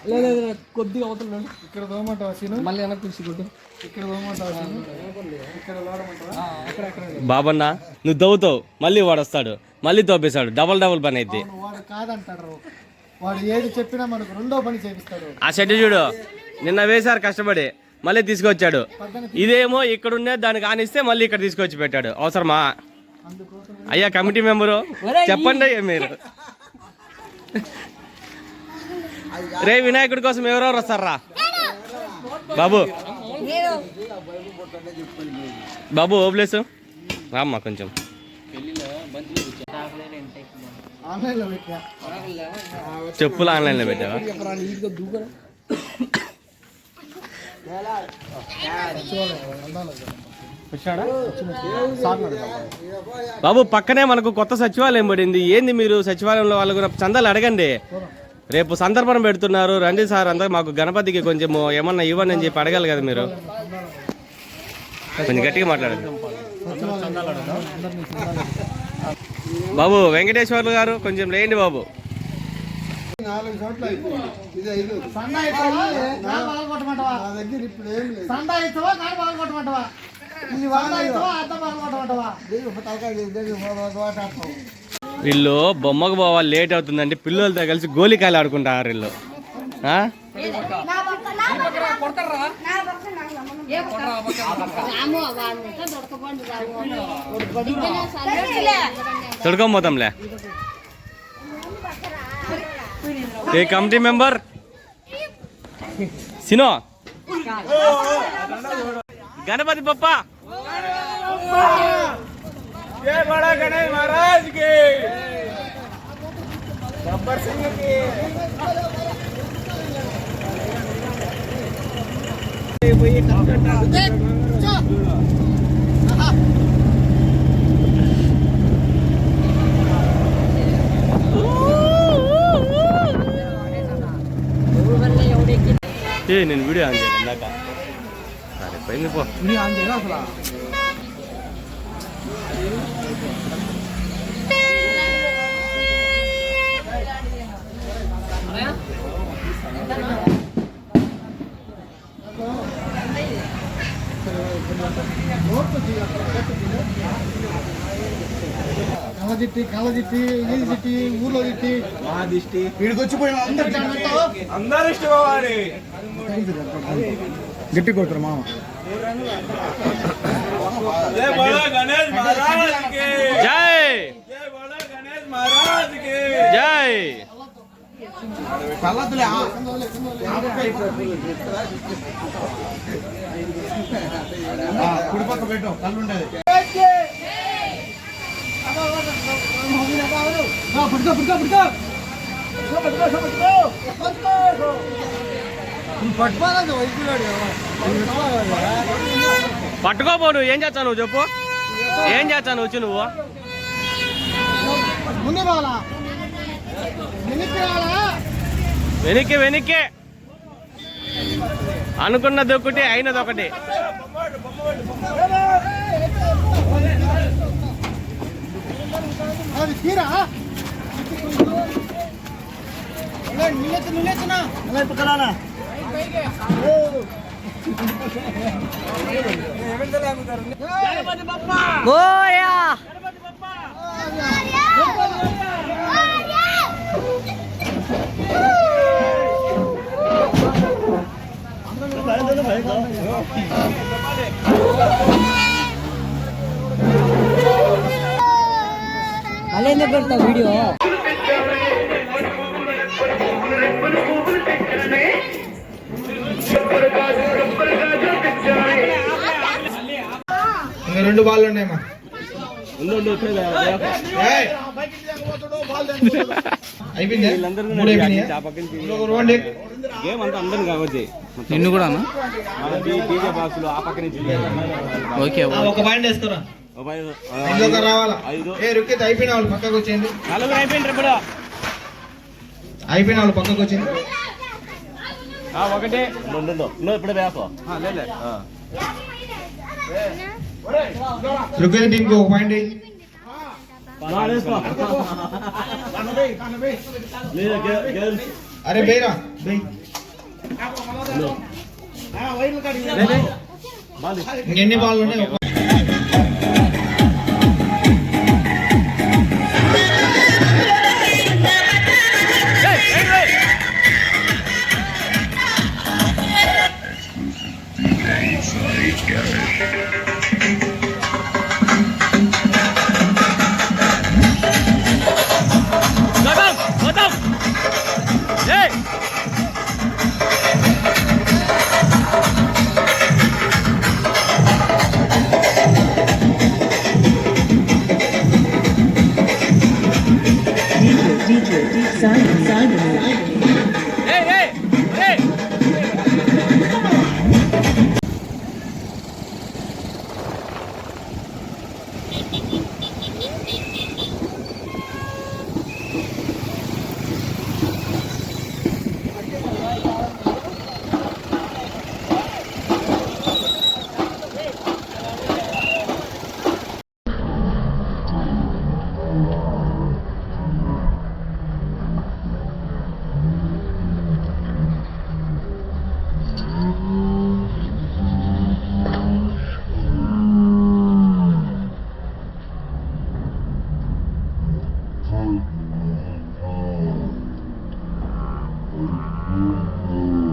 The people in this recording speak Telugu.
లేదు కొద్దిగా అవతల ఇక్కడ తోమంటావా సీను మళ్ళీ వెనక్కి కుర్చీ కొట్టు ఇక్కడ తోమంటావా సీను ఇక్కడ బాబన్నా నువ్వు తవ్వుతావు మళ్ళీ వాడు వస్తాడు మళ్ళీ తోపేశాడు డబల్ పని అయితే వాడు కాదంటాడు వాడు ఏది చెప్పినా మనకు రెండో పని చేపిస్తాడు ఆ షెడ్ చూడు నిన్న వేశారు కష్టపడి మళ్ళీ తీసుకొచ్చాడు ఇదేమో ఇక్కడ ఉండే దానికి ఆనిస్తే మళ్ళీ ఇక్కడ తీసుకొచ్చి పెట్టాడు అవసరమా అయ్యా కమిటీ మెంబరు చెప్పండి అయ్యా మీరు రే వినాయకుడి కోసం ఎవరెవరు వస్తారా బాబు బాబు ఓబ్లేసు రామ్మా కొంచెం చెప్పులు ఆన్లైన్లో పెట్టావా బాబు పక్కనే మనకు కొత్త సచివాలయం పడింది ఏంది మీరు సచివాలయంలో వాళ్ళు కూడా చందాలు అడగండి రేపు సందర్భం పెడుతున్నారు రండి సార్ అంతా మాకు గణపతికి కొంచెం ఏమన్నా ఇవ్వండి అని చెప్పి అడగాలి కదా మీరు కొంచెం గట్టిగా మాట్లాడండి బాబు వెంకటేశ్వర్లు గారు కొంచెం లేండి బాబు వీళ్ళు బొమ్మకు పోవాలి లేట్ అవుతుందండి పిల్లలతో కలిసి గోలికాయలు ఆడుకుంటారు వీళ్ళు తొడుకోపోతాంలే ఏ కమిటీ మెంబర్ సినో గణపతి బప్ప जय बड़ा गणेश महाराज के गब्बर सिंह की నేను వీడియో ఆన్ చేయను ఇందాక సరే పోయింది పో వీడియో ఆన్ చేయరా అసలు కళ్ళ తిట్టి ఇది తిట్టి ఊర్లో తిట్టి మా దిష్టి వీడికి వచ్చిపోయిన అందరు ఇష్టపోవాలి గట్టి కొడుతారు మామ జై బడా గణేష్ మహారాజ్ కి జై జై బడా గణేష్ మహారాజ్ కి జై కళ్ళదులే కుడి పక్క పెట్టు కళ్ళు ఉండేది పట్టుకోపోను ఏం చేస్తావు నువ్వు చెప్పు ఏం చేస్తావు వచ్చి నువ్వు వెనక్కి వెనక్కి అనుకున్నది ఒకటి అయినది ఒకటి అలేనే పెడతా వీడియో రెండు బాల్ ఉన్నాయమ్మా నిన్ను కూడా ఒక పాయింట్ వేసుకోరా రావాలా అయిపోయిన వాళ్ళు పక్కకు వచ్చేయండి అయిపోయిన వాళ్ళు పక్కకు వచ్చింది ఒకటి రుక్కేది టీంకి ఒక పాయింట్ అరే బేరా బే ఎన్ని బాల్ ఉన్నాయి Oh,